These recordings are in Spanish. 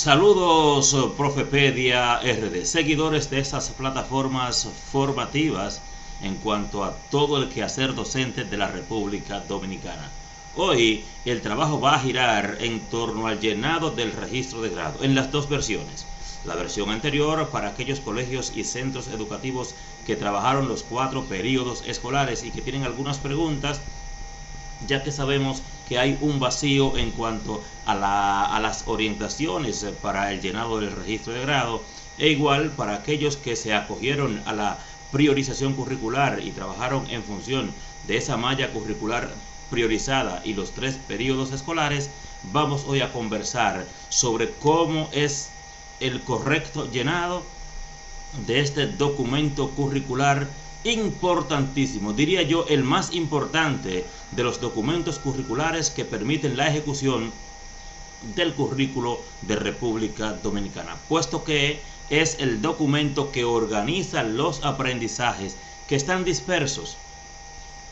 Saludos, Profepedia RD, seguidores de estas plataformas formativas en cuanto a todo el quehacer docente de la República Dominicana. Hoy el trabajo va a girar en torno al llenado del registro de grado en las dos versiones. La versión anterior para aquellos colegios y centros educativos que trabajaron los 4 periodos escolares y que tienen algunas preguntas, ya que sabemos que hay un vacío en cuanto a las orientaciones para el llenado del registro de grado, e igual para aquellos que se acogieron a la priorización curricular y trabajaron en función de esa malla curricular priorizada y los 3 periodos escolares. Vamos hoy a conversar sobre cómo es el correcto llenado de este documento curricular importantísimo, diría yo el más importante de los documentos curriculares que permiten la ejecución del currículo de República Dominicana, puesto que es el documento que organiza los aprendizajes que están dispersos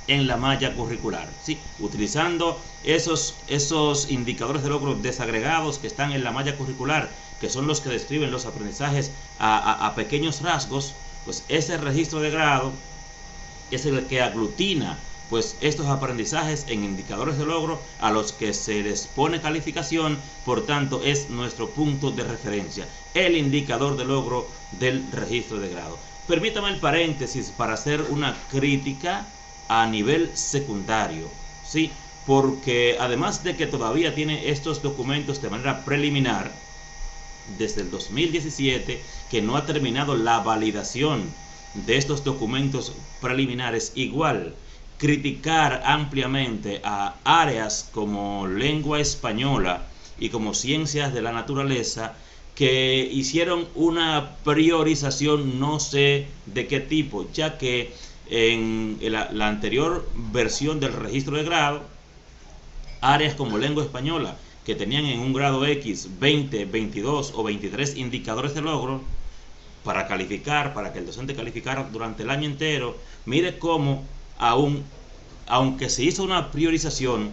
en la malla curricular, ¿sí? Utilizando esos indicadores de logro desagregados que están en la malla curricular, que son los que describen los aprendizajes a pequeños rasgos. Pues ese registro de grado es el que aglutina pues estos aprendizajes en indicadores de logro a los que se les pone calificación. Por tanto, es nuestro punto de referencia, el indicador de logro del registro de grado. Permítame el paréntesis para hacer una crítica a nivel secundario, ¿sí? Porque además de que todavía tiene estos documentos de manera preliminar, desde el 2017 que no ha terminado la validación de estos documentos preliminares, igual criticar ampliamente a áreas como lengua española y como ciencias de la naturaleza, que hicieron una priorización no sé de qué tipo, ya que en la anterior versión del registro de grado, áreas como lengua española, que tenían en un grado X 20, 22 o 23 indicadores de logro para calificar, para que el docente calificara durante el año entero, mire cómo aunque se hizo una priorización,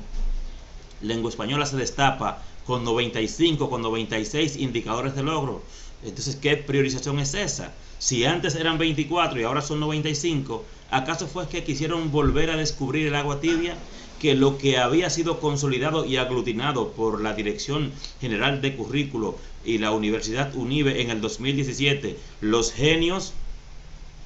lengua española se destapa con 95, con 96 indicadores de logro. Entonces, ¿qué priorización es esa? Si antes eran 24 y ahora son 95, ¿acaso fue que quisieron volver a descubrir el agua tibia? Que lo que había sido consolidado y aglutinado por la Dirección General de Currículo y la Universidad UNIBE en el 2017, los genios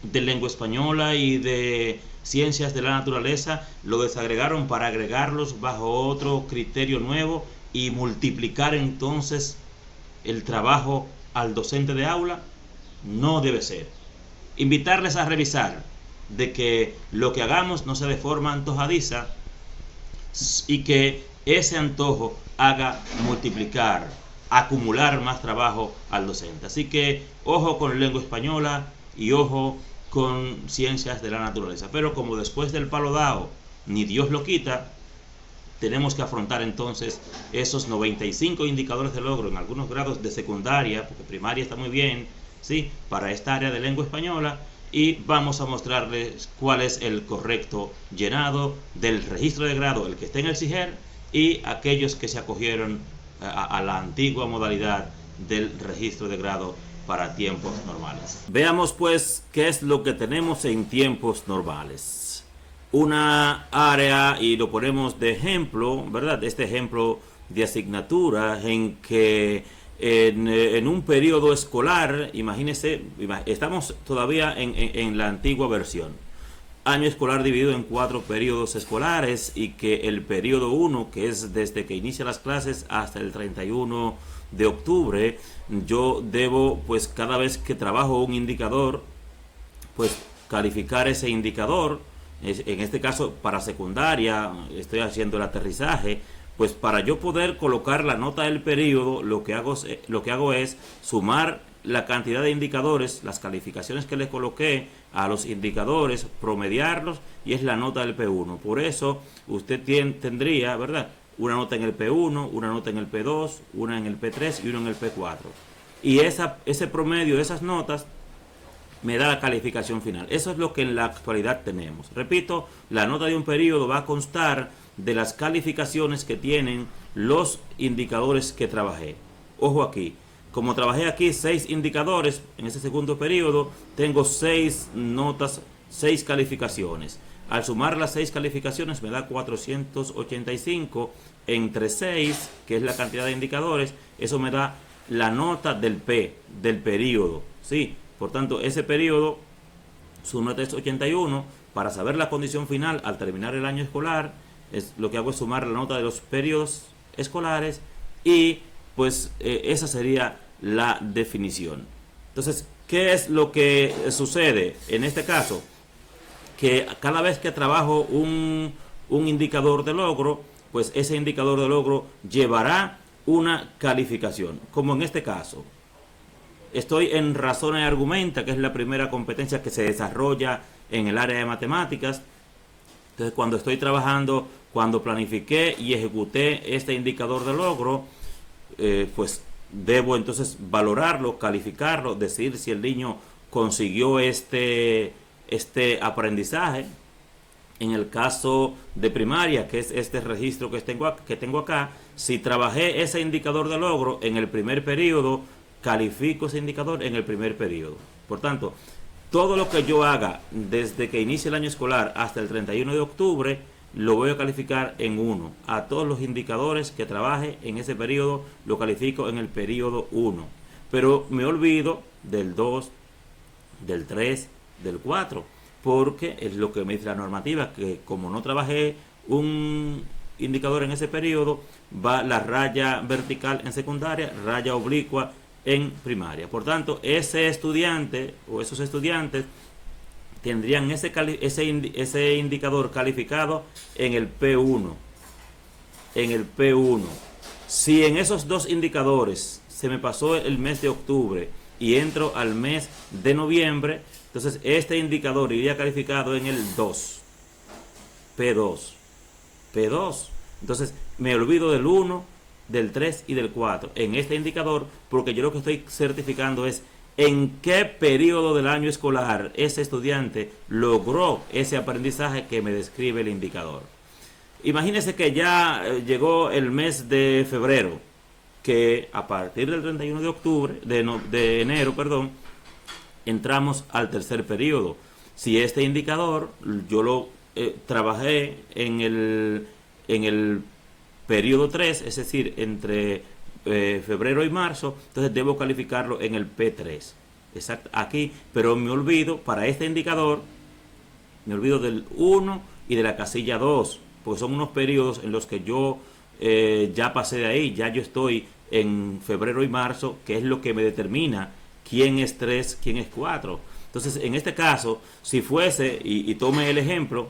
de lengua española y de ciencias de la naturaleza lo desagregaron para agregarlos bajo otro criterio nuevo y multiplicar entonces el trabajo al docente de aula. No debe ser. Invitarles a revisar de que lo que hagamos no sea de forma antojadiza y que ese antojo haga multiplicar, acumular más trabajo al docente. Así que ojo con lengua española y ojo con ciencias de la naturaleza. Pero como después del palo dado ni Dios lo quita, tenemos que afrontar entonces esos 95 indicadores de logro en algunos grados de secundaria, porque primaria está muy bien, ¿sí?, para esta área de lengua española. Y vamos a mostrarles cuál es el correcto llenado del registro de grado, el que está en el SIGER, y aquellos que se acogieron a la antigua modalidad del registro de grado para tiempos normales. Veamos pues qué es lo que tenemos en tiempos normales. Una área, y lo ponemos de ejemplo, ¿verdad? Este ejemplo de asignatura en que en un periodo escolar, imagínense, estamos todavía en la antigua versión, año escolar dividido en 4 periodos escolares, y que el periodo 1, que es desde que inicia las clases hasta el 31 de octubre, yo debo, pues cada vez que trabajo un indicador, pues calificar ese indicador. En este caso para secundaria estoy haciendo el aterrizaje. Pues para yo poder colocar la nota del periodo, lo que hago es sumar la cantidad de indicadores, las calificaciones que le coloqué a los indicadores, promediarlos, y es la nota del P1. Por eso usted tendría, ¿verdad?, una nota en el P1, una nota en el P2, una en el P3 y una en el P4. Y ese promedio de esas notas me da la calificación final. Eso es lo que en la actualidad tenemos. Repito, la nota de un periodo va a constar de las calificaciones que tienen los indicadores que trabajé. Ojo aquí, como trabajé aquí 6 indicadores en ese segundo periodo, tengo 6 notas, 6 calificaciones. Al sumar las 6 calificaciones me da 485 entre 6, que es la cantidad de indicadores. Eso me da la nota del P, del periodo, ¿sí? Por tanto, ese periodo, su nota es 81. Para saber la condición final al terminar el año escolar, lo que hago es sumar la nota de los periodos escolares y pues esa sería la definición. Entonces, ¿qué es lo que sucede en este caso? Que cada vez que trabajo un indicador de logro, pues ese indicador de logro llevará una calificación. Como en este caso, estoy en razona y argumenta, que es la primera competencia que se desarrolla en el área de matemáticas. Entonces, cuando estoy trabajando, cuando planifiqué y ejecuté este indicador de logro, pues debo entonces valorarlo, calificarlo, decir si el niño consiguió este aprendizaje. En el caso de primaria, que es este registro que tengo acá, si trabajé ese indicador de logro en el primer periodo, califico ese indicador en el primer periodo. Por tanto, todo lo que yo haga desde que inicie el año escolar hasta el 31 de octubre, lo voy a calificar en 1. A todos los indicadores que trabaje en ese periodo, lo califico en el periodo 1. Pero me olvido del 2, del 3, del 4, porque es lo que me dice la normativa, que como no trabajé un indicador en ese periodo, va la raya vertical en secundaria, raya oblicua en primaria. Por tanto, ese estudiante o esos estudiantes tendrían ese indicador calificado en el P1. En el P1. Si en esos dos indicadores se me pasó el mes de octubre y entro al mes de noviembre, entonces este indicador iría calificado en el 2. P2. P2. Entonces me olvido del 1, del 3 y del 4 en este indicador, porque yo lo que estoy certificando es en qué periodo del año escolar ese estudiante logró ese aprendizaje que me describe el indicador. Imagínense que ya llegó el mes de febrero, que a partir del 31 de octubre, de enero, entramos al tercer periodo. Si este indicador yo lo trabajé en el periodo 3, es decir, entre febrero y marzo, entonces debo calificarlo en el P3. Exacto, aquí, pero me olvido, para este indicador, me olvido del 1 y de la casilla 2, porque son unos periodos en los que yo ya pasé de ahí, ya yo estoy en febrero y marzo, que es lo que me determina quién es 3, quién es 4. Entonces, en este caso, si fuese, y tome el ejemplo,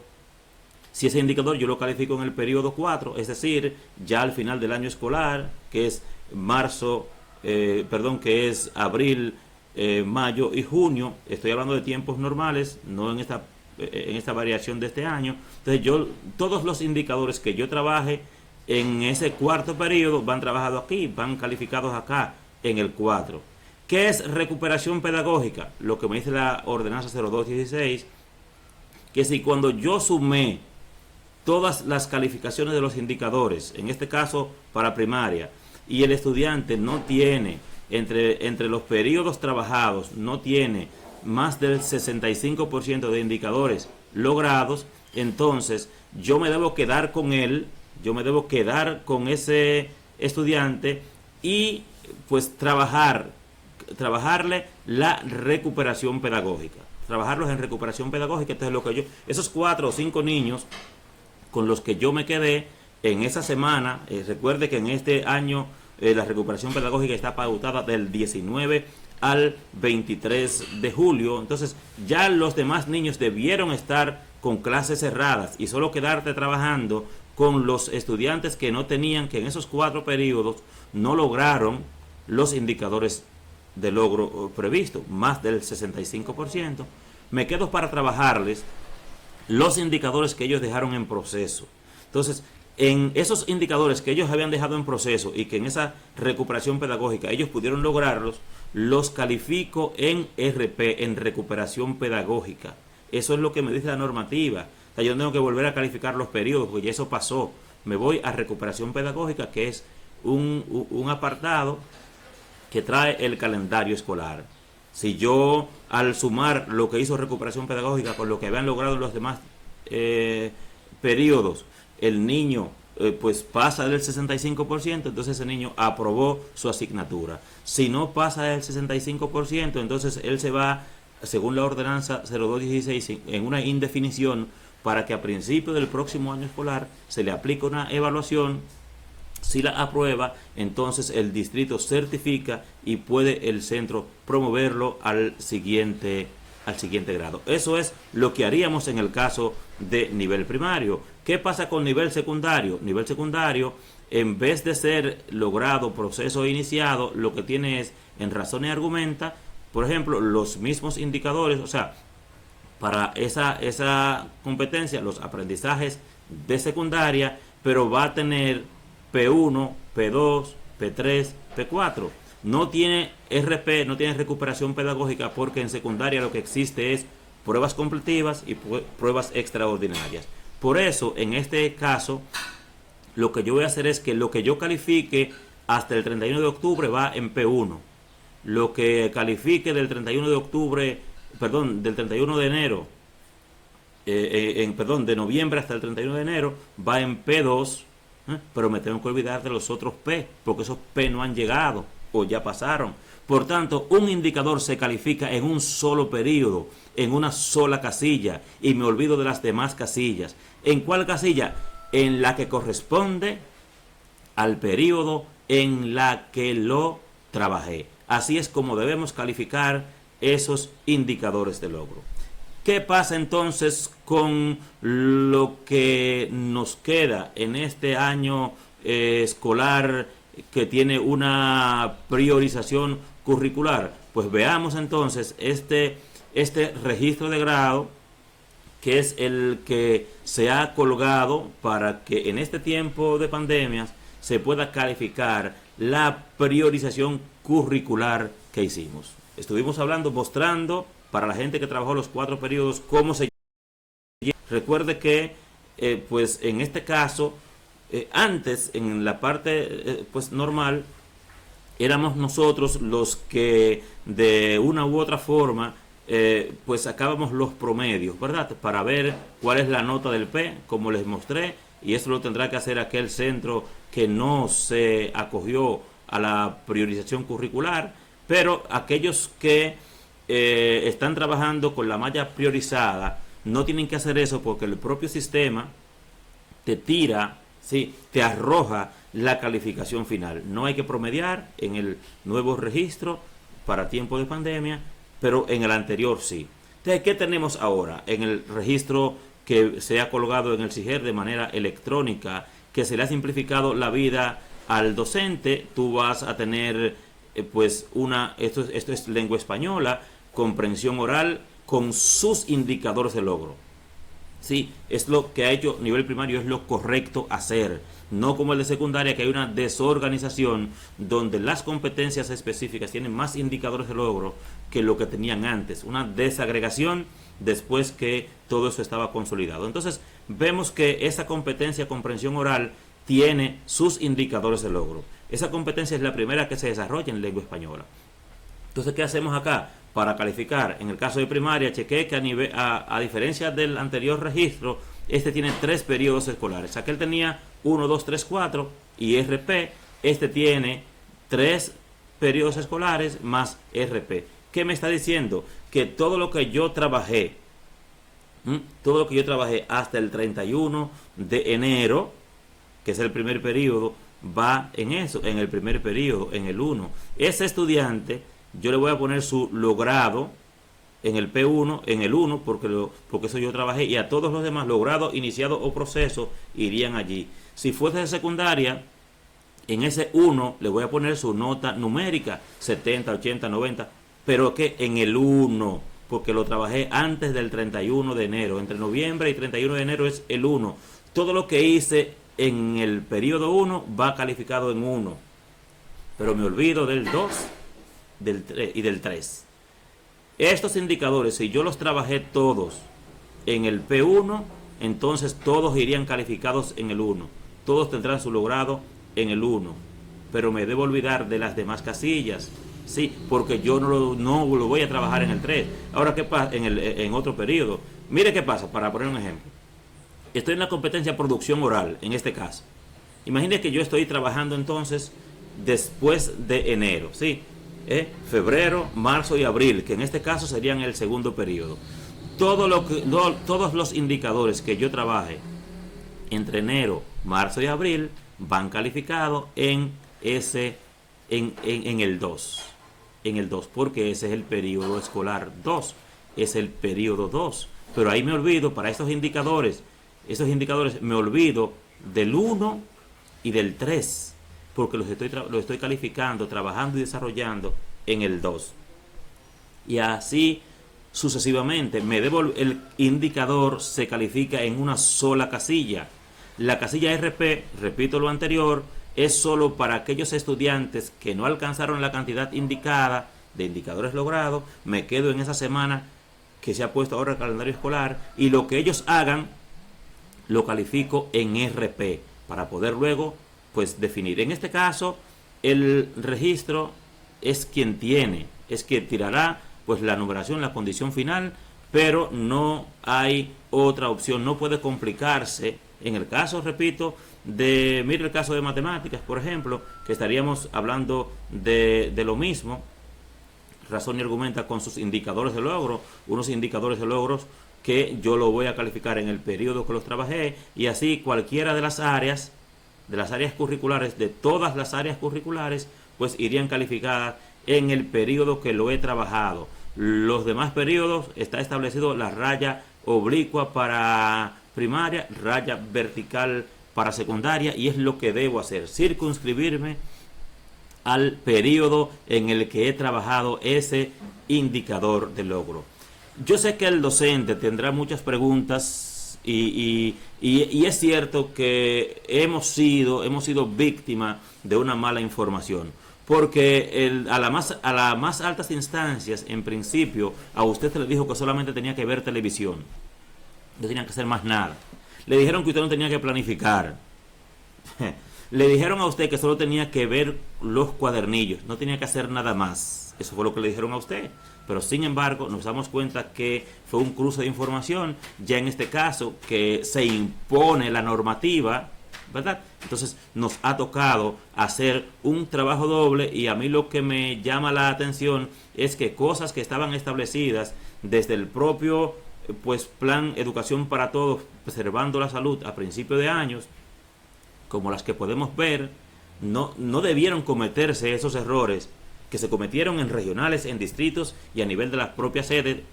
si ese indicador yo lo califico en el periodo 4, es decir, ya al final del año escolar, que es que es abril, mayo y junio, estoy hablando de tiempos normales, no en esta variación de este año. Entonces todos los indicadores que yo trabaje en ese cuarto periodo van trabajados aquí, van calificados acá en el 4. ¿Qué es recuperación pedagógica? Lo que me dice la ordenanza 0216, que si cuando yo sumé todas las calificaciones de los indicadores, en este caso para primaria, y el estudiante no tiene, entre los periodos trabajados, no tiene más del 65% de indicadores logrados, entonces yo me debo quedar con él, yo me debo quedar con ese estudiante y pues trabajarle la recuperación pedagógica, trabajarlos en recuperación pedagógica. Entonces esos 4 o 5 niños con los que yo me quedé en esa semana, recuerde que en este año la recuperación pedagógica está pautada del 19 al 23 de julio, entonces ya los demás niños debieron estar con clases cerradas y solo quedarte trabajando con los estudiantes que no tenían, que en esos 4 periodos no lograron los indicadores de logro previsto, más del 65%. Me quedo para trabajarles los indicadores que ellos dejaron en proceso. Entonces, en esos indicadores que ellos habían dejado en proceso y que en esa recuperación pedagógica ellos pudieron lograrlos, los califico en RP, en recuperación pedagógica. Eso es lo que me dice la normativa. O sea, yo no tengo que volver a calificar los periodos, porque ya eso pasó. Me voy a recuperación pedagógica, que es un apartado que trae el calendario escolar. Si yo, al sumar lo que hizo recuperación pedagógica con lo que habían logrado los demás periodos, el niño pues pasa del 65%, entonces ese niño aprobó su asignatura. Si no pasa del 65%, entonces él se va, según la ordenanza 0216, en una indefinición para que a principio del próximo año escolar se le aplique una evaluación. Si la aprueba, entonces el distrito certifica y puede el centro promoverlo al siguiente grado. Eso es lo que haríamos en el caso de nivel primario. ¿Qué pasa con nivel secundario? Nivel secundario, en vez de ser logrado, proceso iniciado, lo que tiene es, en razón y argumenta, por ejemplo, los mismos indicadores, o sea, para esa competencia, los aprendizajes de secundaria, pero va a tener P1, P2, P3, P4. No tiene RP, no tiene recuperación pedagógica, porque en secundaria lo que existe es pruebas completivas y pruebas extraordinarias. Por eso, en este caso, lo que yo voy a hacer es que lo que yo califique hasta el 31 de octubre va en P1. Lo que califique del 31 de octubre, perdón, del 31 de enero, de noviembre hasta el 31 de enero, va en P2. Pero me tengo que olvidar de los otros P, porque esos P no han llegado o ya pasaron. Por tanto, un indicador se califica en un solo periodo, en una sola casilla, y me olvido de las demás casillas. ¿En cuál casilla? En la que corresponde al periodo en la que lo trabajé. Así es como debemos calificar esos indicadores de logro. ¿Qué pasa entonces con lo que nos queda en este año escolar que tiene una priorización curricular? Pues veamos entonces este registro de grado, que es el que se ha colgado para que en este tiempo de pandemias se pueda calificar la priorización curricular que hicimos. Estuvimos mostrando para la gente que trabajó los 4 periodos cómo se lleva. Recuerde que pues en este caso antes, en la parte pues normal, éramos nosotros los que de una u otra forma pues sacábamos los promedios, ¿verdad? Para ver cuál es la nota del P, como les mostré, y eso lo tendrá que hacer aquel centro que no se acogió a la priorización curricular, pero aquellos que están trabajando con la malla priorizada no tienen que hacer eso, porque el propio sistema te tira, ¿sí?, te arroja la calificación final. No hay que promediar en el nuevo registro para tiempo de pandemia, pero en el anterior sí. Entonces, ¿qué tenemos ahora? En el registro que se ha colgado en el CIGER de manera electrónica, que se le ha simplificado la vida al docente, tú vas a tener pues esto es lengua española, comprensión oral con sus indicadores de logro. Sí, es lo que ha hecho nivel primario, es lo correcto hacer, no como el de secundaria, que hay una desorganización donde las competencias específicas tienen más indicadores de logro que lo que tenían antes, una desagregación después que todo eso estaba consolidado. Entonces vemos que esa competencia comprensión oral tiene sus indicadores de logro. Esa competencia es la primera que se desarrolla en lengua española. Entonces, ¿qué hacemos acá? Para calificar, en el caso de primaria, chequeé que a diferencia del anterior registro, este tiene 3 periodos escolares. Aquel tenía 1, 2, 3, 4 y RP. Este tiene 3 periodos escolares más RP. ¿Qué me está diciendo? Que todo lo que yo trabajé, hasta el 31 de enero, que es el primer periodo, va en eso, en el primer periodo, en el 1. Ese estudiante, yo le voy a poner su logrado en el P1, en el 1, porque eso yo trabajé, y a todos los demás, logrado, iniciado o proceso, irían allí. Si fuese de secundaria, en ese 1 le voy a poner su nota numérica, 70, 80, 90, pero que en el 1, porque lo trabajé antes del 31 de enero, entre noviembre y 31 de enero es el 1. Todo lo que hice en el periodo 1 va calificado en 1, pero me olvido del 2, del 3 y del 3. Estos indicadores, si yo los trabajé todos en el P1, entonces todos irían calificados en el 1. Todos tendrán su logrado en el 1. pero me debo olvidar de las demás casillas. Sí, porque yo no lo voy a trabajar en el 3. Ahora, ¿qué pasa en otro periodo? Mire qué pasa, para poner un ejemplo. Estoy en la competencia producción oral, en este caso. Imagine que yo estoy trabajando entonces después de enero, ¿sí? Febrero, marzo y abril, que en este caso serían el segundo periodo. Todos los indicadores que yo trabaje entre enero, marzo y abril van calificados en el 2. En el 2, porque ese es el periodo escolar 2. Es el periodo 2. Pero ahí me olvido, para esos indicadores me olvido del 1 y del 3, porque lo estoy calificando, trabajando y desarrollando en el 2. Y así sucesivamente. El indicador se califica en una sola casilla. La casilla RP, repito lo anterior, es solo para aquellos estudiantes que no alcanzaron la cantidad indicada de indicadores logrados. Me quedo en esa semana que se ha puesto ahora el calendario escolar, y lo que ellos hagan lo califico en RP para poder luego pues definir. En este caso el registro es quien tirará pues la numeración, la condición final, pero no hay otra opción, no puede complicarse. En el caso, repito, mire el caso de matemáticas, por ejemplo, que estaríamos hablando de lo mismo. Razón y argumenta con sus indicadores de logro, unos indicadores de logros que yo lo voy a calificar en el periodo que los trabajé, y así cualquiera de las áreas curriculares, de todas las áreas curriculares, pues irían calificadas en el periodo que lo he trabajado. Los demás periodos está establecido la raya oblicua para primaria, raya vertical para secundaria, y es lo que debo hacer, circunscribirme al periodo en el que he trabajado ese indicador de logro. Yo sé que el docente tendrá muchas preguntas y es cierto que hemos sido víctima de una mala información, porque a las más altas instancias, en principio, a usted se le dijo que solamente tenía que ver televisión, no tenía que hacer más nada. Le dijeron que usted no tenía que planificar. Le dijeron a usted que solo tenía que ver los cuadernillos, no tenía que hacer nada más. Eso fue lo que le dijeron a usted. Pero sin embargo, nos damos cuenta que fue un cruce de información, ya en este caso, que se impone la normativa, ¿verdad? Entonces nos ha tocado hacer un trabajo doble, y a mí lo que me llama la atención es que cosas que estaban establecidas desde el propio pues plan Educación para Todos, preservando la salud a principio de años, como las que podemos ver, no debieron cometerse esos errores que se cometieron en regionales, en distritos y a nivel de las propias sedes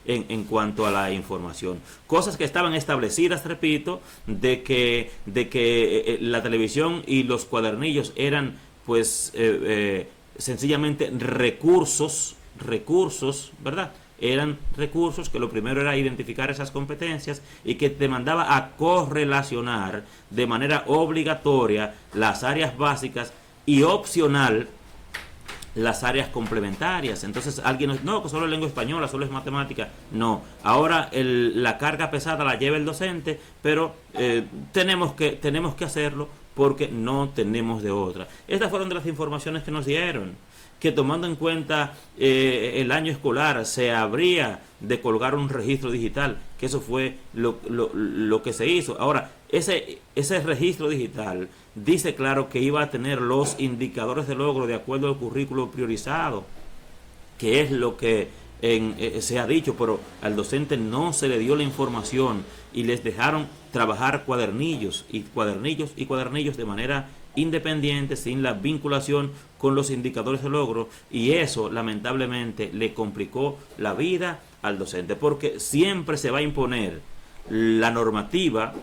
en cuanto a la información. Cosas que estaban establecidas, repito, de que la televisión y los cuadernillos eran pues sencillamente recursos, ¿verdad? Eran recursos que lo primero era identificar esas competencias, y que te mandaba a correlacionar de manera obligatoria las áreas básicas y opcional las áreas complementarias. Entonces alguien no, que solo es lengua española, solo es matemática. No, ahora la carga pesada la lleva el docente, pero tenemos que hacerlo porque no tenemos de otra. Estas fueron de las informaciones que nos dieron, que tomando en cuenta el año escolar se habría de colgar un registro digital, que eso fue lo que se hizo. Ahora, ese registro digital dice claro que iba a tener los indicadores de logro de acuerdo al currículo priorizado, que es lo que se ha dicho, pero al docente no se le dio la información y les dejaron trabajar cuadernillos de manera independiente, sin la vinculación con los indicadores de logro, y eso lamentablemente le complicó la vida al docente, porque siempre se va a imponer la normativa,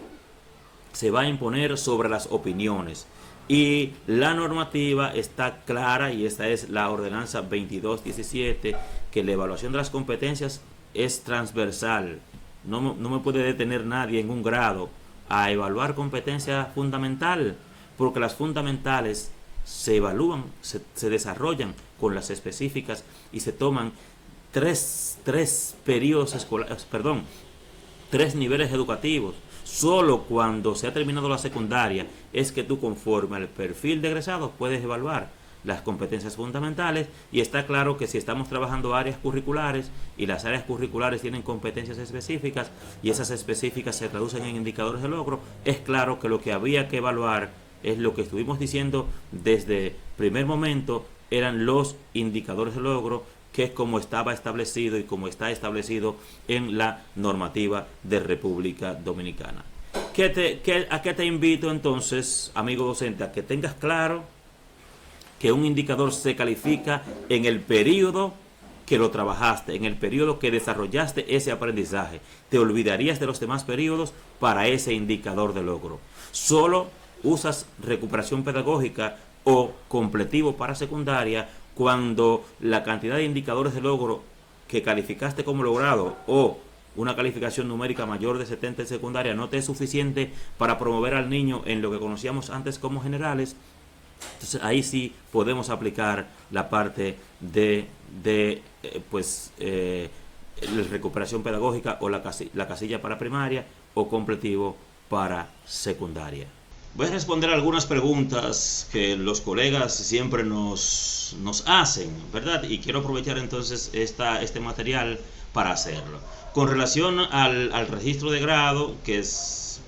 se va a imponer sobre las opiniones, y la normativa está clara, y esta es la ordenanza 2217, que la evaluación de las competencias es transversal. No me puede detener nadie en un grado a evaluar competencia fundamental, porque las fundamentales se evalúan, se desarrollan con las específicas, y se toman tres periodos escolares, tres niveles educativos. Solo cuando se ha terminado la secundaria es que tú, conforme al perfil de egresado, puedes evaluar las competencias fundamentales, y está claro que si estamos trabajando áreas curriculares y las áreas curriculares tienen competencias específicas y esas específicas se traducen en indicadores de logro, es claro que lo que había que evaluar es lo que estuvimos diciendo desde primer momento, eran los indicadores de logro, que es como estaba establecido y como está establecido en la normativa de República Dominicana. ¿A qué te invito entonces, amigo docente? A que tengas claro que un indicador se califica en el periodo que lo trabajaste, en el periodo que desarrollaste ese aprendizaje. Te olvidarías de los demás periodos para ese indicador de logro. Solo usas recuperación pedagógica o completivo para secundaria cuando la cantidad de indicadores de logro que calificaste como logrado o una calificación numérica mayor de 70 en secundaria no te es suficiente para promover al niño en lo que conocíamos antes como generales. Entonces ahí sí podemos aplicar la parte de recuperación pedagógica o la casilla para primaria o completivo para secundaria. Voy a responder algunas preguntas que los colegas siempre nos hacen, ¿verdad? Y quiero aprovechar entonces este material para hacerlo. Con relación al registro de grado,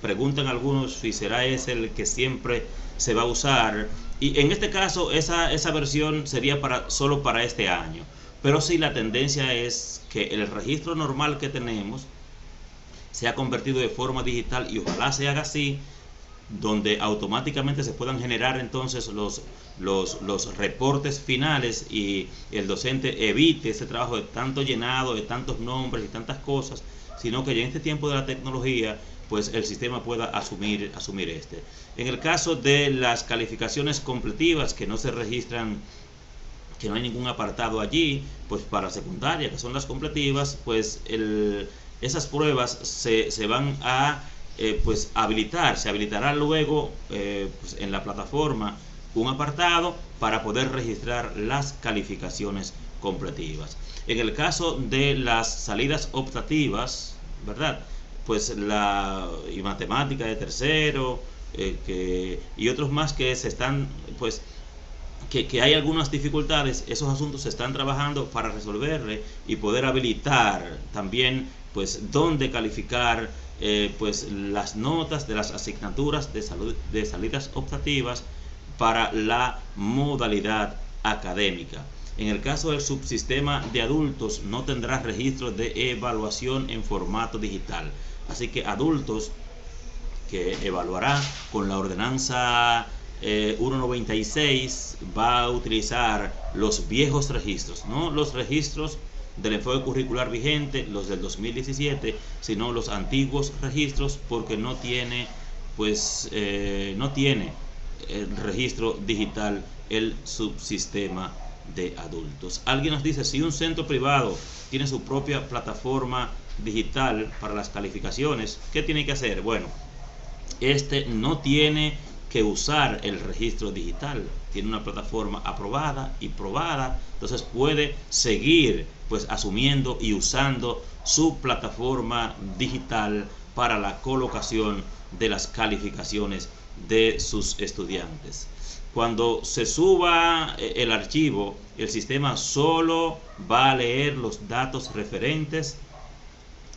preguntan algunos si será ese el que siempre se va a usar. Y en este caso, esa versión sería solo para este año. Pero sí, la tendencia es que el registro normal que tenemos se ha convertido de forma digital, y ojalá se haga así, donde automáticamente se puedan generar entonces los reportes finales y el docente evite ese trabajo de tanto llenado, de tantos nombres y tantas cosas, sino que ya en este tiempo de la tecnología, pues el sistema pueda asumir este. En el caso de las calificaciones completivas que no se registran, que no hay ningún apartado allí, pues para secundaria, que son las completivas, pues esas pruebas se van a habilitar. Se habilitará luego en la plataforma un apartado para poder registrar las calificaciones completivas. En el caso de las salidas optativas, ¿verdad? Pues y matemática de tercero, y otros más que se están, pues, que hay algunas dificultades. Esos asuntos se están trabajando para resolverle y poder habilitar también, pues, dónde calificar pues las notas de las asignaturas de salidas optativas para la modalidad académica. En el caso del subsistema de adultos, no tendrá registro de evaluación en formato digital. Así que adultos, que evaluará con la ordenanza 196, va a utilizar los viejos registros, no los registros del enfoque curricular vigente, los del 2017, sino los antiguos registros, porque no tiene el registro digital el subsistema de adultos. Alguien nos dice, si un centro privado tiene su propia plataforma digital para las calificaciones, ¿qué tiene que hacer? Bueno, este no tiene que usar el registro digital, tiene una plataforma aprobada y probada, entonces puede seguir pues asumiendo y usando su plataforma digital para la colocación de las calificaciones de sus estudiantes. Cuando se suba el archivo, el sistema solo va a leer los datos referentes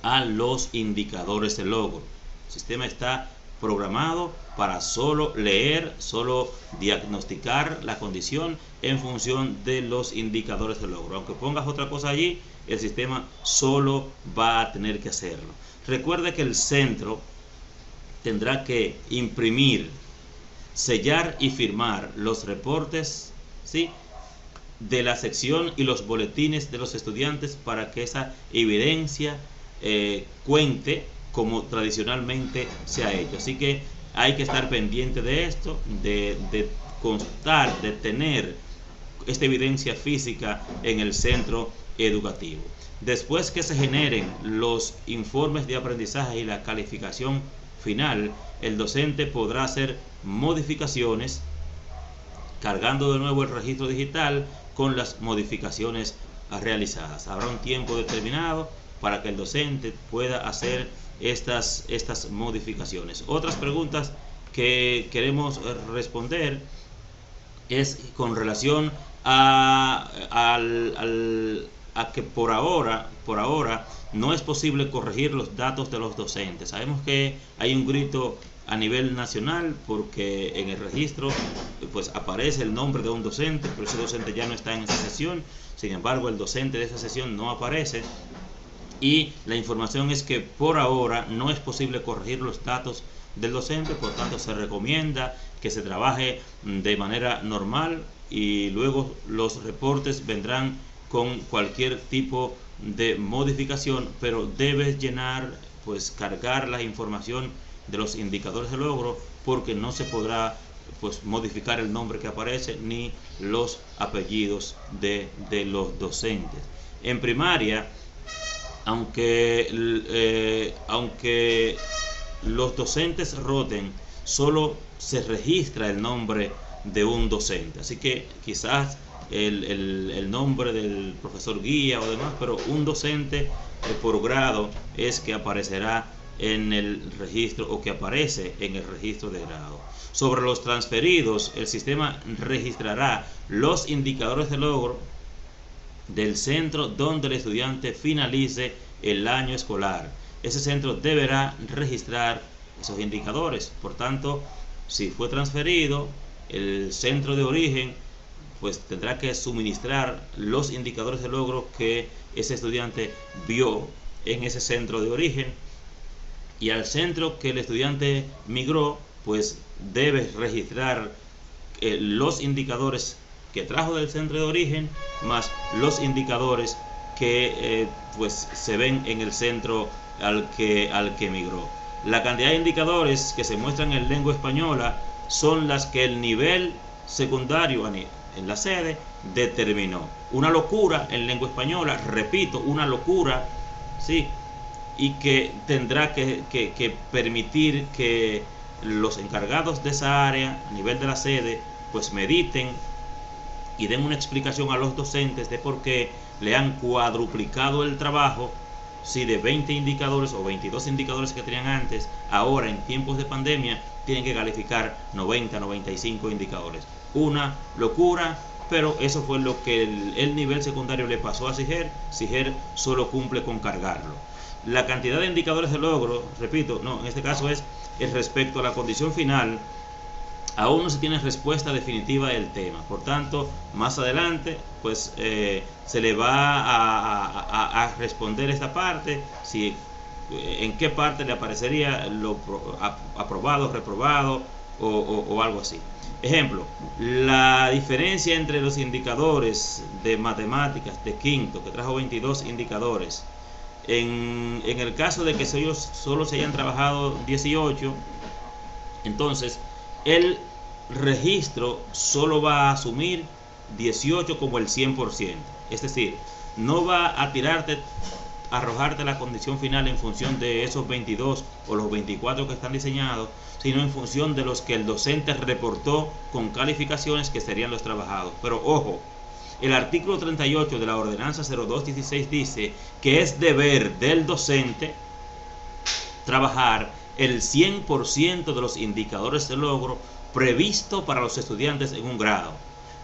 a los indicadores de logro. El sistema está programado para solo leer, solo diagnosticar la condición en función de los indicadores de logro. Aunque pongas otra cosa allí, el sistema solo va a tener que hacerlo. Recuerde que el centro tendrá que imprimir, sellar y firmar los reportes, ¿sí?, de la sección y los boletines de los estudiantes para que esa evidencia cuente como tradicionalmente se ha hecho. Así que hay que estar pendiente de esto, de constar, de tener esta evidencia física en el centro educativo. Después que se generen los informes de aprendizaje y la calificación final, el docente podrá hacer modificaciones cargando de nuevo el registro digital con las modificaciones realizadas. Habrá un tiempo determinado para que el docente pueda hacer estas modificaciones. Otras preguntas que queremos responder es con relación a que por ahora no es posible corregir los datos de los docentes. Sabemos que hay un grito a nivel nacional porque en el registro pues aparece el nombre de un docente, pero ese docente ya no está en esa sesión. Sin embargo, el docente de esa sesión no aparece, y la información es que por ahora no es posible corregir los datos del docente. Por tanto, se recomienda que se trabaje de manera normal y luego los reportes vendrán con cualquier tipo de modificación, pero debes cargar la información de los indicadores de logro, porque no se podrá modificar el nombre que aparece ni los apellidos de los docentes. En primaria, aunque los docentes roten, solo se registra el nombre de un docente, así que quizás el nombre del profesor guía o demás, pero un docente por grado es que aparecerá en el registro, o que aparece en el registro de grado. Sobre los transferidos, el sistema registrará los indicadores de logro del centro donde el estudiante finalice el año escolar. Ese centro deberá registrar esos indicadores. Por tanto, si fue transferido, el centro de origen pues tendrá que suministrar los indicadores de logro que ese estudiante vio en ese centro de origen, y al centro que el estudiante migró pues debe registrar los indicadores que trajo del centro de origen más los indicadores que se ven en el centro al que migró. La cantidad de indicadores que se muestran en lengua española son las que el nivel secundario en la sede determinó. Una locura en lengua española, repito, una locura, ¿sí? Y que tendrá que permitir que los encargados de esa área a nivel de la sede pues mediten y den una explicación a los docentes de por qué le han cuadruplicado el trabajo, si de 20 indicadores o 22 indicadores que tenían antes, ahora en tiempos de pandemia tienen que calificar 90, 95 indicadores. Una locura, pero eso fue lo que el nivel secundario le pasó a SIGER. SIGER solo cumple con cargarlo. La cantidad de indicadores de logro, repito, en este caso es respecto a la condición final. Aún no se tiene respuesta definitiva del tema. Por tanto, más adelante pues se le va a responder esta parte, si en qué parte le aparecería lo aprobado, reprobado o algo así. Ejemplo, la diferencia entre los indicadores de matemáticas de quinto, que trajo 22 indicadores, en el caso de que ellos solo se hayan trabajado 18, entonces el registro solo va a asumir 18 como el 100%. Es decir, no va a arrojarte la condición final en función de esos 22 o los 24 que están diseñados, sino en función de los que el docente reportó con calificaciones, que serían los trabajados. Pero ojo, el artículo 38 de la ordenanza 0216 dice que es deber del docente trabajar el 100% de los indicadores de logro previsto para los estudiantes en un grado.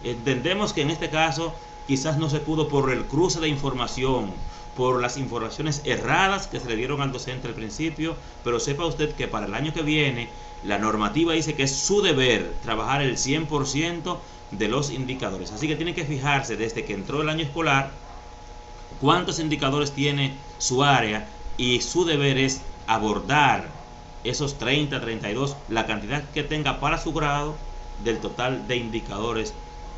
Entendemos que en este caso quizás no se pudo por el cruce de información, por las informaciones erradas que se le dieron al docente al principio, pero sepa usted que para el año que viene la normativa dice que es su deber trabajar el 100% de los indicadores. Así que tiene que fijarse desde que entró el año escolar cuántos indicadores tiene su área, y su deber es abordar esos 30, 32, la cantidad que tenga para su grado del total de indicadores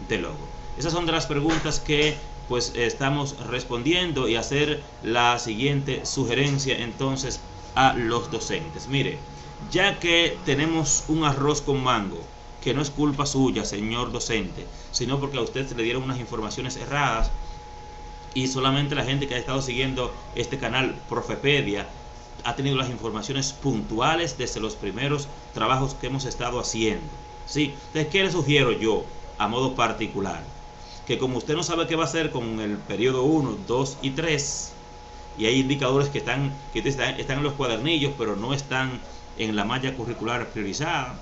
de logro. Esas son de las preguntas que pues estamos respondiendo, y hacer la siguiente sugerencia entonces a los docentes. Mire, ya que tenemos un arroz con mango, que no es culpa suya, señor docente, sino porque a usted se le dieron unas informaciones erradas, y solamente la gente que ha estado siguiendo este canal Profepedia ha tenido las informaciones puntuales desde los primeros trabajos que hemos estado haciendo, ¿sí? Entonces, ¿qué le sugiero yo a modo particular? Que como usted no sabe qué va a hacer con el periodo 1, 2 y 3, y hay indicadores que están en los cuadernillos, pero no están en la malla curricular priorizada,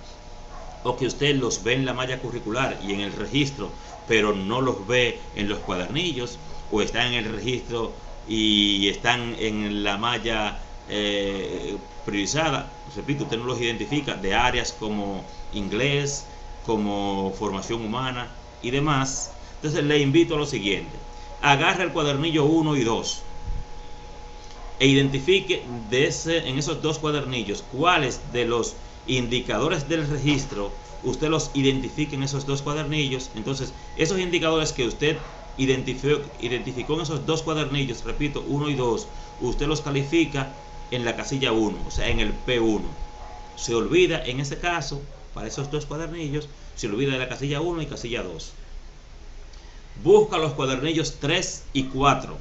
o que usted los ve en la malla curricular y en el registro, pero no los ve en los cuadernillos, o están en el registro y están en la malla priorizada. Repito, usted no los identifica, de áreas como inglés, como formación humana y demás. Entonces le invito a lo siguiente: agarre el cuadernillo 1 y 2 e identifique en esos dos cuadernillos cuáles de los indicadores del registro usted los identifique en esos dos cuadernillos. Entonces esos indicadores que usted identificó en esos dos cuadernillos, repito, 1 y 2, usted los califica en la casilla 1, o sea, en el P1. Se olvida, en ese caso, para esos dos cuadernillos, se olvida de la casilla 1 y casilla 2. Busca los cuadernillos 3 y 4,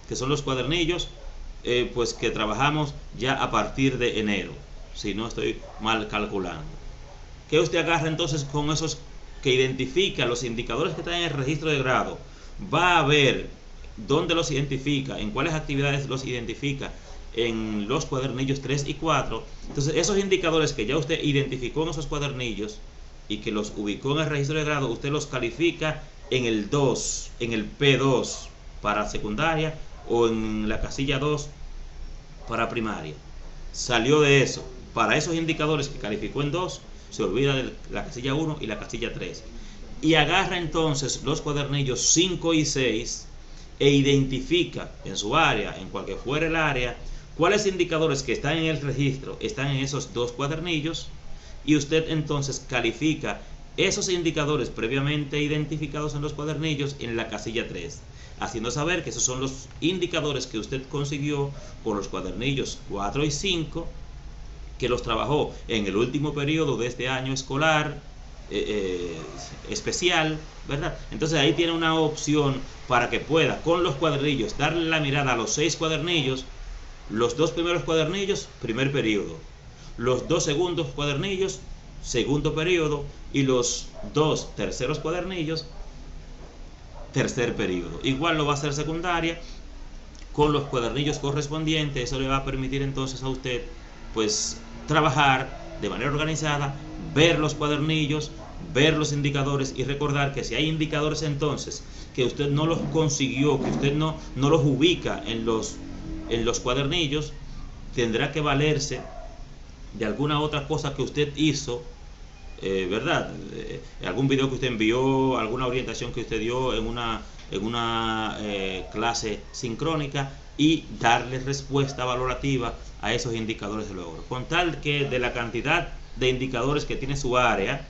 que son los cuadernillos pues que trabajamos ya a partir de enero, si no estoy mal calculando. Que usted agarra entonces con esos que identifica los indicadores que están en el registro de grado, va a ver dónde los identifica, en cuáles actividades los identifica en los cuadernillos 3 y 4. Entonces esos indicadores que ya usted identificó en esos cuadernillos y que los ubicó en el registro de grado, usted los califica en el 2, en el P2 para secundaria, o en la casilla 2 para primaria. Salió de eso. Para esos indicadores que calificó en 2, se olvida de la casilla 1 y la casilla 3. Y agarra entonces los cuadernillos 5 y 6 e identifica en su área, en cualquier fuera el área, cuáles indicadores que están en el registro están en esos dos cuadernillos, y usted entonces califica esos indicadores previamente identificados en los cuadernillos en la casilla 3, haciendo saber que esos son los indicadores que usted consiguió con los cuadernillos 4 y 5, que los trabajó en el último periodo de este año escolar especial, ¿verdad? Entonces ahí tiene una opción para que pueda con los cuadernillos darle la mirada a los 6 cuadernillos, los 2 primeros cuadernillos, primer periodo, los 2 segundos cuadernillos, segundo periodo, y los 2 terceros cuadernillos, tercer periodo. Igual lo va a hacer secundaria con los cuadernillos correspondientes. Eso le va a permitir entonces a usted pues trabajar de manera organizada, ver los cuadernillos, ver los indicadores, y recordar que si hay indicadores entonces que usted no los consiguió, que usted no los ubica en los cuadernillos, tendrá que valerse de alguna otra cosa que usted hizo, ¿verdad? Algún video que usted envió, alguna orientación que usted dio en una clase sincrónica, y darle respuesta valorativa a esos indicadores de logro, con tal que de la cantidad de indicadores que tiene su área,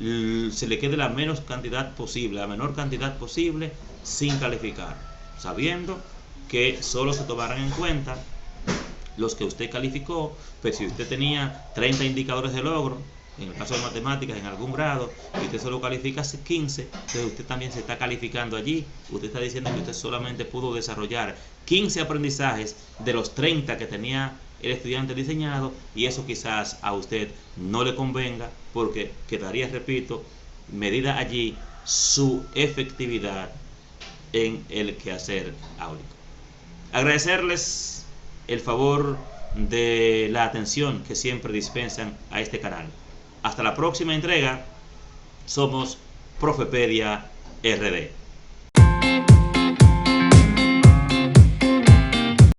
se le quede la menor cantidad posible sin calificar, sabiendo que solo se tomarán en cuenta los que usted calificó. Pues si usted tenía 30 indicadores de logro, en el caso de matemáticas, en algún grado, y usted solo califica 15, entonces usted también se está calificando allí. Usted está diciendo que usted solamente pudo desarrollar 15 aprendizajes de los 30 que tenía el estudiante diseñado, y eso quizás a usted no le convenga, porque quedaría, repito, medida allí su efectividad en el quehacer áulico. Agradecerles el favor de la atención que siempre dispensan a este canal. Hasta la próxima entrega. Somos Profepedia RD.